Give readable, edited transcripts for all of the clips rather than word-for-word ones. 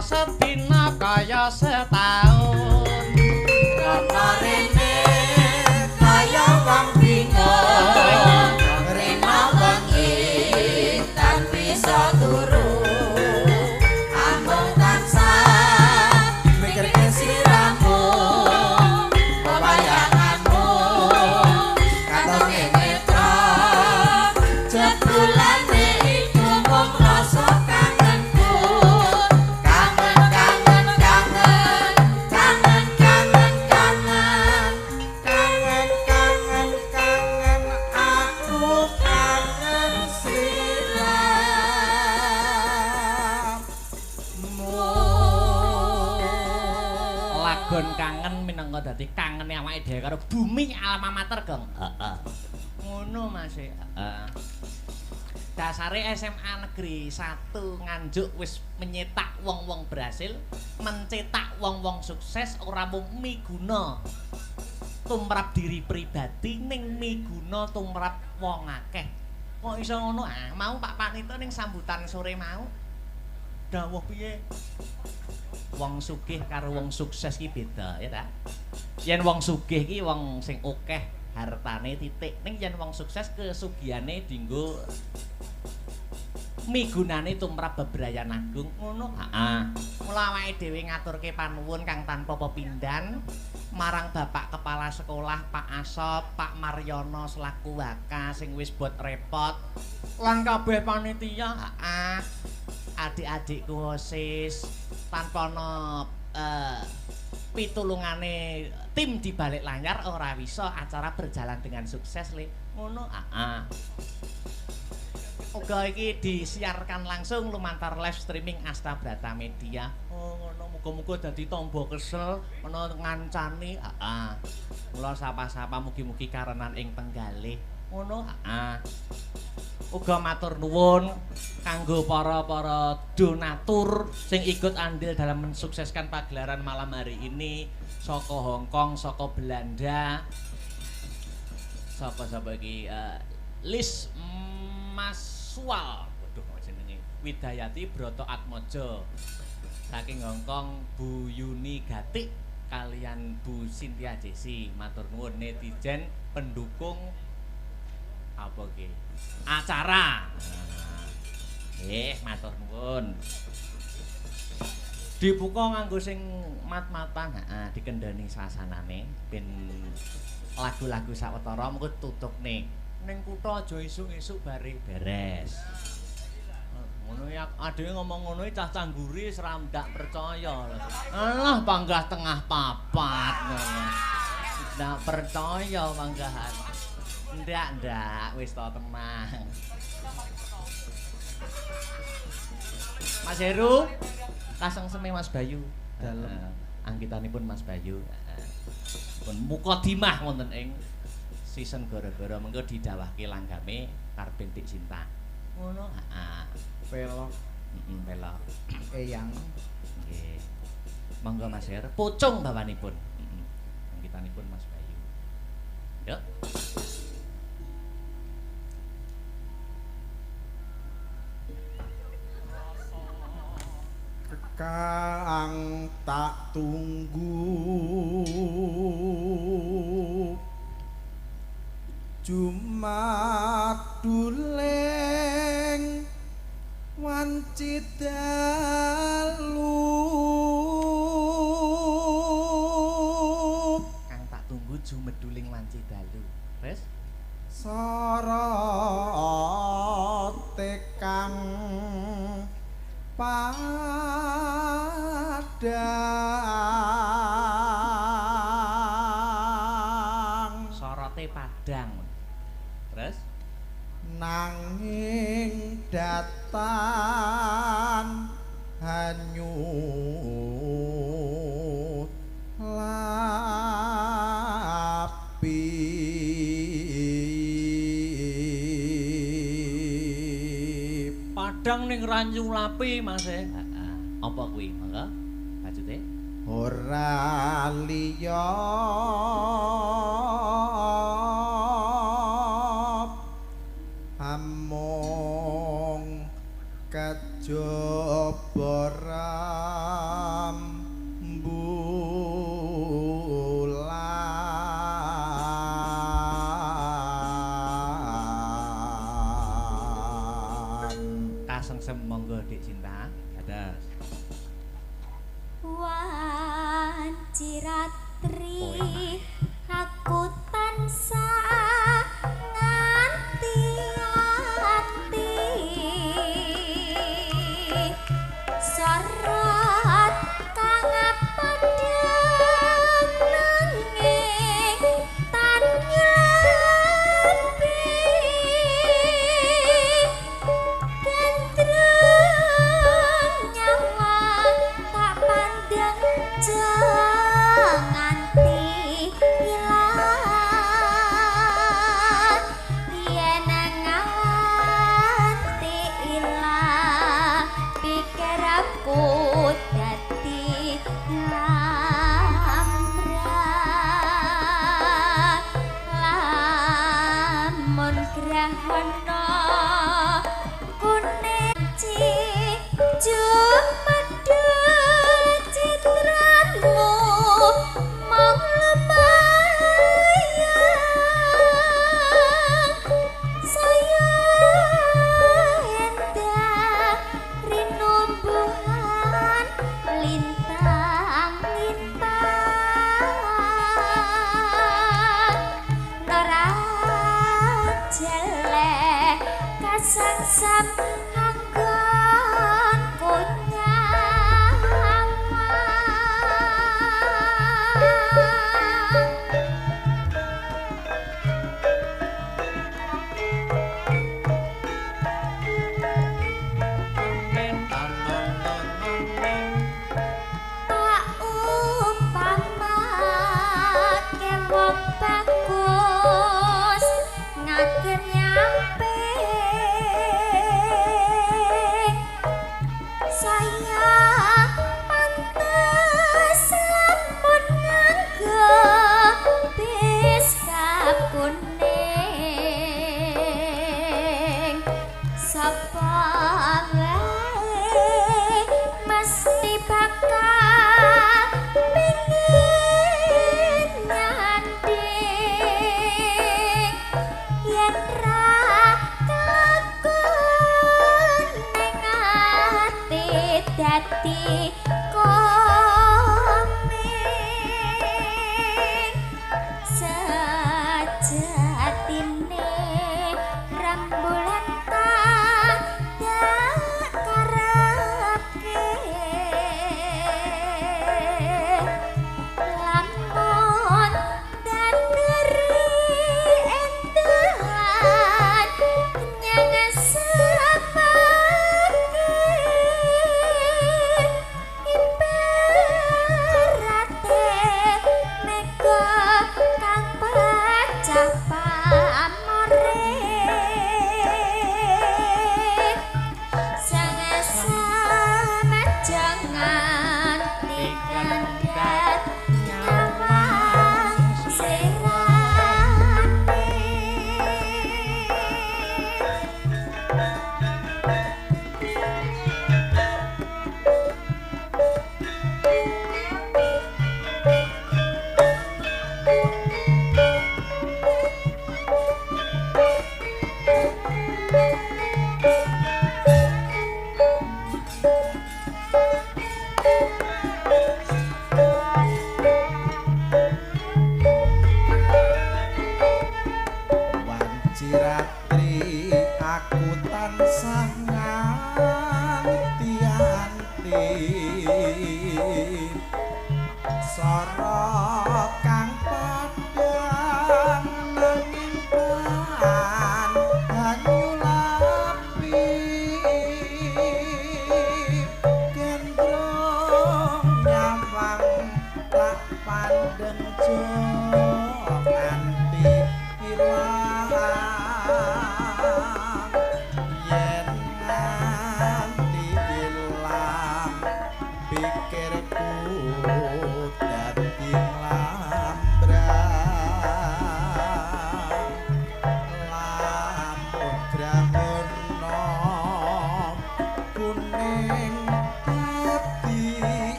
Sedina kaya setahun Rana rene kaya wong bingung Rena wengi tan bisa turu Amung tansah mikirke siramu Pewayanganmu katonge netra Jebulane iku mung rasa kangenku kangen minangka dadi kangene awake dhewe karo bumi alma mater, Gong. Heeh. Ngono Mas. Heeh. Dasare SMA Negeri 1 Nganjuk wis menyetak wong-wong berhasil, mencetak wong-wong sukses ora mung miguna tumrap diri pribadi ning miguna tumrap wong akeh. Kok iso ngono? Ah, mau Pak Panito ning sambutan sore mau dawuh piye? Wong sugih karo wong sukses ki beda ya ta. Yen wong sugih ki wong sing akeh hartane titik. Ning yen wong sukses kesugihane dienggo migunane tumrap bebrayan agung ngono. Heeh. Mula awake dhewe ngaturke panuwun kang tanpa pepindhan marang Bapak Kepala Sekolah Pak Asop, Pak Maryono selaku waka sing wis bot repot lan kabeh panitia. Heeh. Adik-adikku OSIS tanpa ana pitulungane tim di balik layar ora bisa acara berjalan dengan sukses le ngono. Uga iki disiarkan langsung lumantar live streaming Asta Brata Media. Oh ngono, muga-muga dadi tamba kesel ana ngancani. Mula sapa-sapa mugi-mugi karenan ing penggalih ngono. Uga matur nuwun kanggo para donatur sing ikut andil dalam mensukseskan pagelaran malam hari ini saka Hong Kong, saka Belanda. Sapa-sapa iki Lis Maswal, waduh jenenge Widayati Broto Atmojo. Saking Hong Kong Bu Yuni Gatik kalian Bu Cynthia Jesi. Matur nuwun netizen pendukung apa ki? Acara. Matur nuwun. Dibuka nganggo sing mat-matan, dikendani sasanane ben lagu-lagu sawetara mengko tutuk ning kutha aja esuk-esuk bare beres. Ngono ya adewe ngomong ngono cah cangguri seram ndak percaya. Alah panggah tengah papat ngono. Ndak percaya panggahan. Ndak, wis to tenang. Mas Heru, kasengseme Mas Bayu. Dalem anggitanipun Mas Bayu. Pun mukadimah wonten ing season gara-gara mengko didhawahke langgame Karbentik Cinta. Ngono, Pelok. Pelok. Eyang. Nggih. Monggo Mas Heru, pucung bawanipun. Anggitanipun Mas Bayu. Yuk. Kang tak tunggu Jumat dule dalu kang tak tunggu jumeduling wanci dalu. Wes sorote kang padang sorote padang. Terus nanging datan hanyut lapi padang ning ranyu lapi Mas. Apa kuwi? Monggo. Lanjute. ora liya amung kejaba rembulan Kasengsem monggo Dik Cinta. Dados. Wanci ratri Oh, iya. aku tansah nganti-anti sorot kang padhang nanging tan nyepi gandrung nyawa tak pandang nganti ilang yen nganti ilang pikir aku dadi lambrang lamun grahana kuning Jumedul citramu mong lumayang saya endah rinumbuhan lintang-lintang nerajele kasangsam anggon tak umpamake wong bagus ngagen nyampe saya pantes lamun nganggo bis kuning sapa wae mesti bakal pengin nyanding yen ra kelakon ning ati dadi komeng sejatine rembulan tak karepke lamun dan ngeri endahan nyang sepake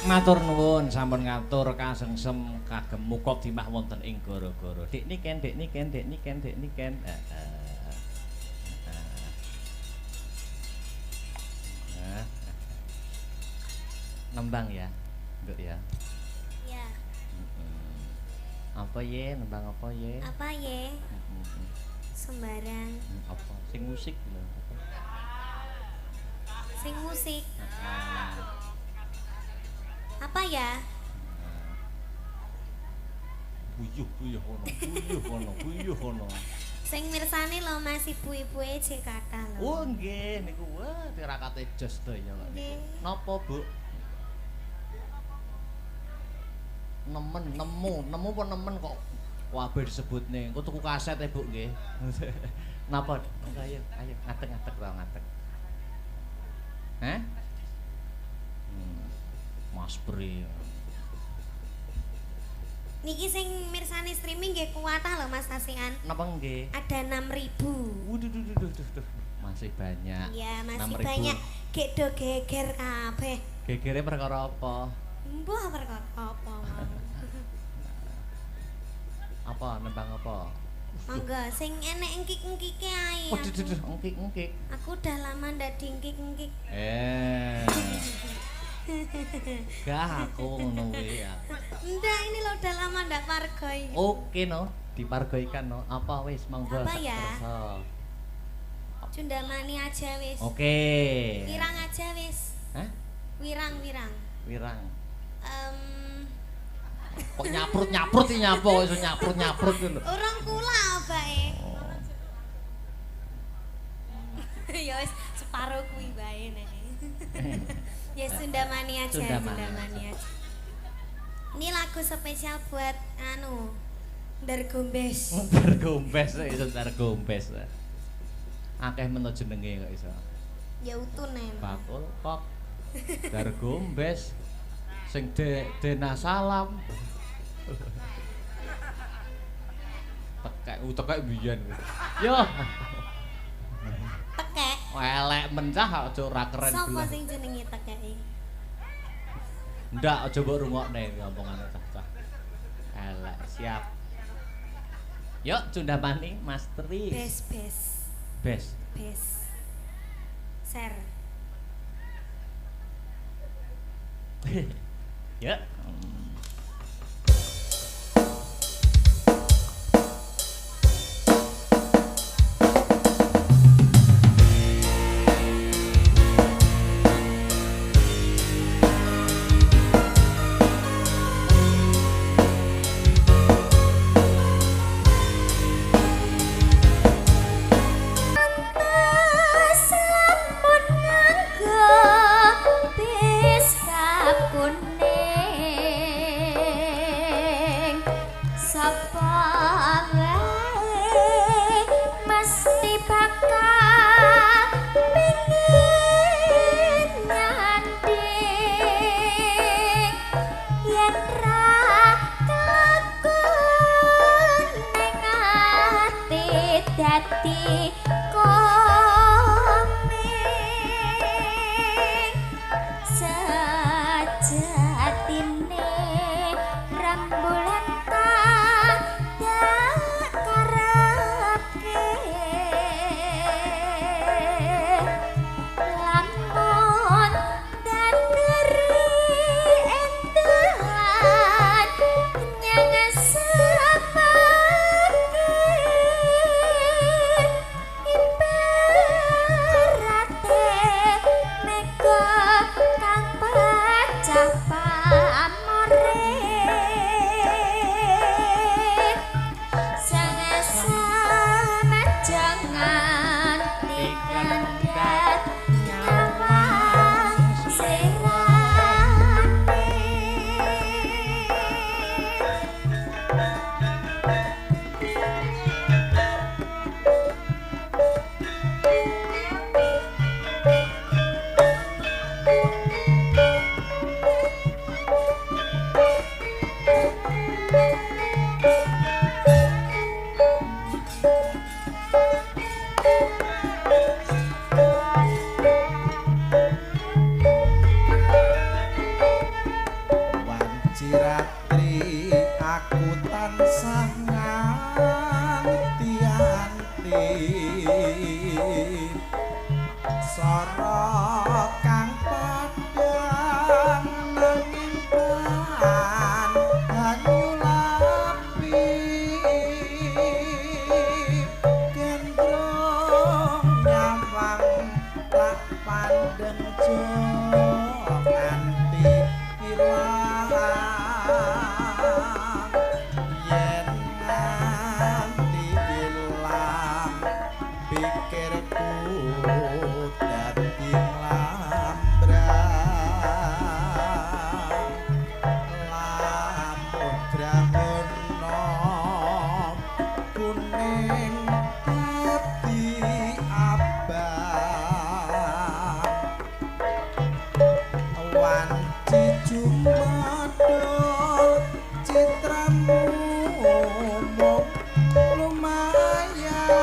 Matur nuwun sampun ngatur kasengsem kagem muka dimah wonten ing gara-gara. Dik niken. Nembang ya, Nduk ya. Ya. Apa ye? Nembang apa ye? Apa ye? Sembarang. Apa? Sing musik lho. Sing musik. Apa ya? Buyuh kono. Sing mirsani lho Mas ibu-ibuke jek kathah lho. Oh nggih niku wah tirakate jos daya kok. Napa, Bu? Nemu apa nemen kok kabeh disebutne. Engko tuku kaset e, Bu nggih. Napa? Ayo ngadeg ta ngadeg. Heh? Mas Pri. Niki sing mirsani streaming nggih kuwatah lho Mas Tasian. Napa nggih? Ada 6.000. Waduh. Masih banyak. Iya, masih 6.000. banyak. Gek do geger kabeh. Gegere perkara apa? Mbah perkara apa mau. Apa nembang apa? Monggo sing enek engkik-engkike ae. Waduh, engkik. Aku udah lama ndak diengkik-engkik. Gah aku ngono kuwi ya. Ndak ini lo udah lama ndak pargoi. Oke no. Dipargo ikan no. Apa wis monggo. Apa ya? Kersa. Cundamani aja wis. Oke. Wirang aja wis. Hah? Wirang. Wirang. Em Kok nyaprut iki nyapa iso nyaprut lho. Urung kula bae. Oh. Ya wis separo kuwi bae nek. Ya Sundamani aja, Sundamani aja. Ini lagu spesial buat anu Dargombes. Dargombes iso Dargombes. Akeh men jenenge kok iso. Ya utune. Bakul kok. Dargombes sing Dena Salam. Tekek biyen. Yo. Tekek. Elek mencah aja ora keren Sopo belas. sing jenenge tekeke? Ndak aja mbok rungokne ngomongan cah-cah. Elek siap. Yuk Cundamani Mas Tris. Bes. Ser. Yuk. Dadi sejatine rembulan tak karepke lamun dan deri endahan nyang sepake ibarate mega kang pecah pamore sangasana jangan dikandat nyawang serane. Wanci ratri aku tansah nganti-anti sora kang padhang nanging tan hanyulapi gendrong nyawang tak pandeng jo nganti ilang yen nganti ilang pikirku dadi lambrang lamun grahana kuning dadi abang wanci jumadul citramu lumayan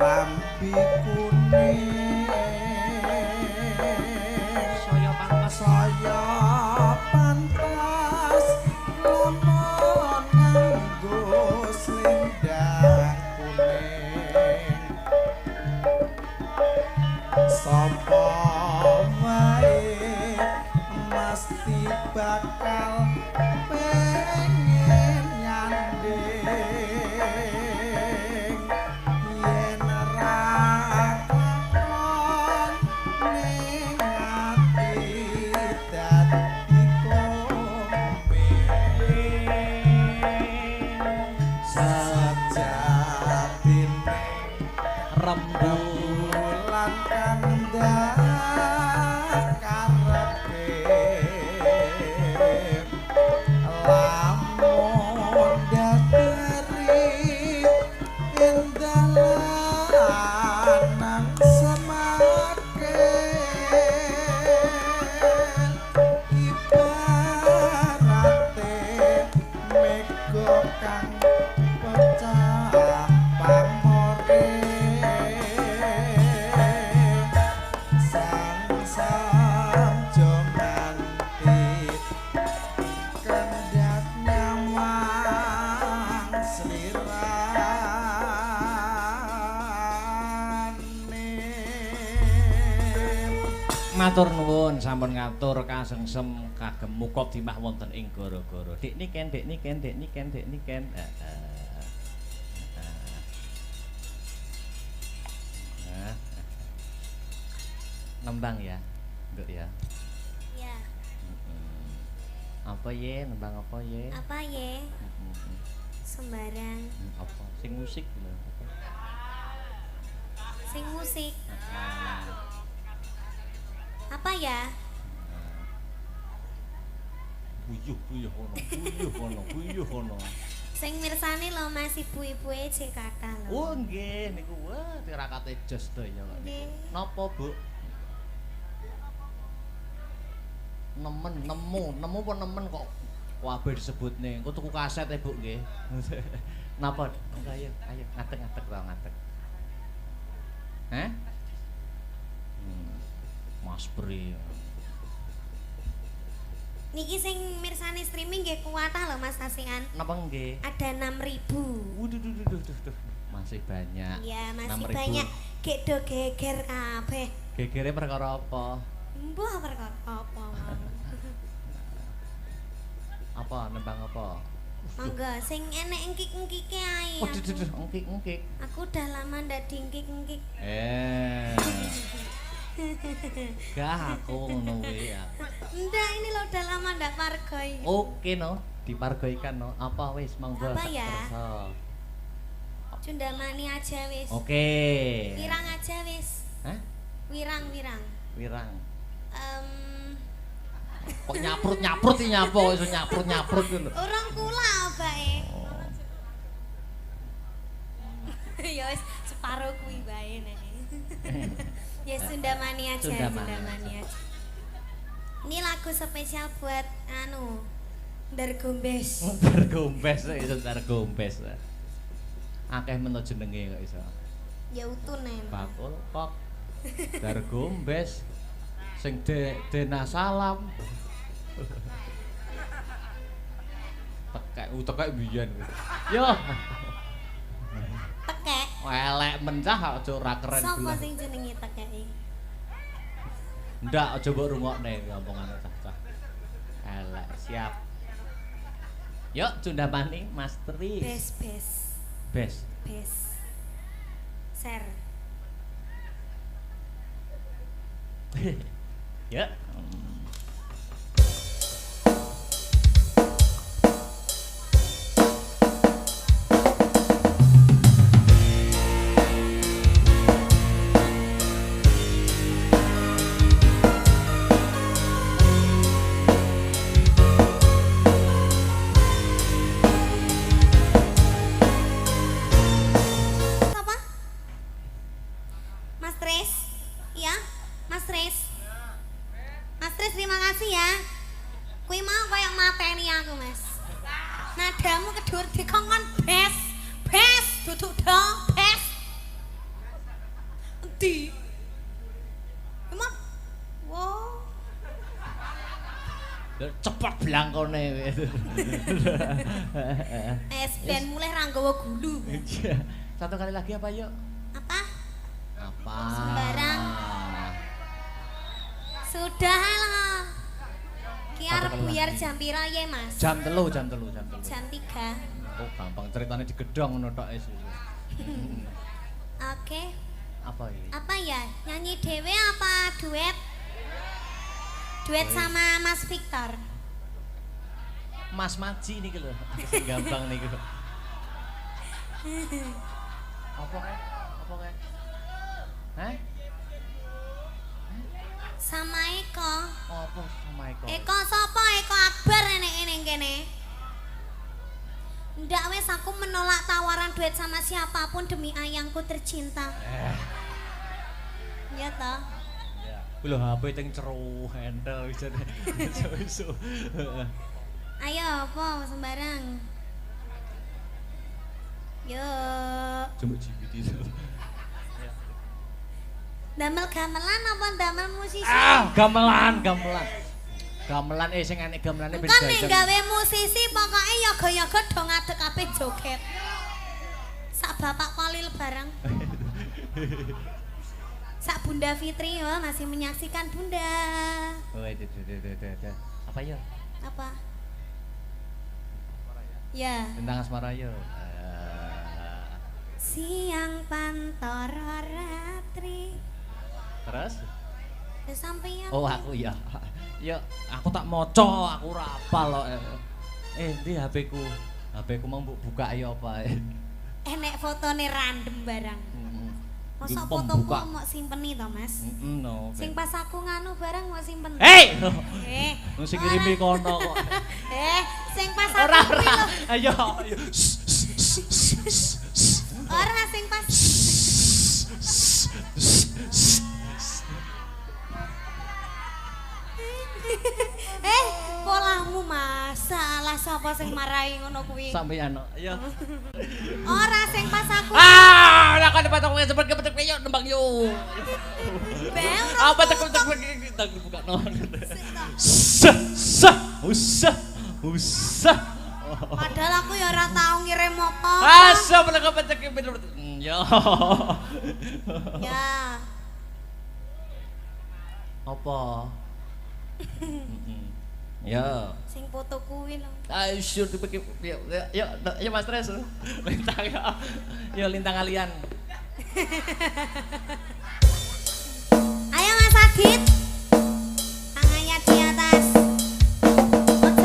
klambi kuning Saya pantes saya pantas lemon nganggo selendang kuning sapa wae mesti bakal pengen nyanding yen ra kakon ning ati dadi sajatine rembulan kandhang karepe lamun dateri endalan semake ibarate mega kang pecah pamore sang jomanti kendak nyawang slirane matur nuwun sampun ngatur kasengsem kagem muka dimah wonten ing gara-gara. Dik niken. Nembang ya, Nduk ya. Ya, Apa ye, nembang apa ye? apa ye? Sembarang. Apa? Sing musik lho. Sing musik. Apa ya? Buyuh kono. Sing mirsani lho Mas ibu-ibuke cek kathah lho. Oh nggih niku wah tirakate jos daya kok Nggih. niku. Napa, Bu? Nemu apa nemen kok kabeh disebutne. Engko tuku kaset e, Bu nggih. Napa? Ayo ngadeg to ngadeg. Hah? Mas Pri. Niki sing mirsani streaming nggih kuwatah lho Mas Kasihan. Napa nggih? Ada 6.000. Waduh. Masih banyak. Ya, masih 6.000. banyak. Gek do geger kabeh. Gegere perkara apa? Mbah perkara apa mau. Apa nembang apa? Monggo sing enek engkik-engkike ae. Waduh, engkik. Aku udah lama ndak diengkik-engkik. Gak aku ngono kuwi ya. Ndak ini lo udah lama ndak pargoi. Oke no, dipargoikan no. Apa wis monggo. Apa tak ya? kersa. Cundamani aja wis. Oke. Wirang aja wis. Hah? Wirang. Wirang. Em Kok nyaprut iki nyapa kok iso nyaprut ngono. Orang kula bae. Oh. Ya wis separo kuwi bae nek. Ya Sundamani aja. Sundamani aja. Ini lagu spesial buat Dargombes. Dargombes iso Dargombes. Akeh men jenenge kok iso. Ya utune. Bakul kok. Dargombes. Sing Dena Salam. Tekek biyen. Yo. Tekek. Elek mencah aja ora keren Sopo belah. sing jenenge tekeki? Ndak aja mbok rungokne ngomongane cah-cah. Elek, siap. Yuk Cundamani Mas Tri. Bes. Bes. Ser. Ya. Apa? Mas Tres? Iya? Mas Tres? Di. Emang. Wow. Cepet blangkone. Ben mulai ra nggawa gulu. Satu kali lagi apa yuk? Apa? Apa? Sembarang. Sudah lah. Ki arep buyar jam pira ya, Mas? Jam 3. Jam 3. Oh, gampang ceritanya digedhong ngono tok wis. Oke. Apa ini? Apa ya? Nyanyi dewe apa duet? Duet sama Mas Victor. Mas Maji niki lho. Sing gampang niku. Apa kae? Apa kae? Hah? Sama Eko. Apa sama Eko? Eko sapa? Eko Akbar ning kene. Ndak wes aku menolak tawaran duet sama siapapun demi ayangku tercinta. Ya toh. Ya. Kuwi lho HP ting ceru handle wis iso. Ayo apa sembarang. Yuk. Coba jibiti. Damel gamelan apa damel musisi? Gamelan. Gamelan sing enek gamelane ben kan nek gawe musisi pokoke yoga-yoga do ngadeg kabeh joget. Sak Bapak Kolil bareng. Sak Bunda Fitri ya masih menyaksikan Bunda. Oh, apa ya? Apa? Ya. Tentang asmara yo. Siang pantoro ratri. Terus? Udah sampeyan. Oh, aku ya. Ya, aku tak maca, aku ora apal kok. Ndi HP-ku? HP-ku mau mbok buka ya apa? Enek fotone random barang. Masa fotoku mau simpeni to, Mas? No. Sing pas aku nganu barang mau simpen. Hei! Wong sing kirimi kono kok. Sing pas aku Ora. Ayo. Ora sing pas. Polamu masalah sapa sing marahi ngono kuwi? Sampeyan. Ayo. Ora sing pas aku. Ora kan patok wis cepet yo nembang yo. Apa tek kita buka no. Usah. Padahal aku ya ora tau ngirim apa. Asa petek yo. Ya. Apa? Ya. Sing foto kuwi lho. Ayo syur dipake yuk Mas Tres. Lintang. Yo lintang kalian.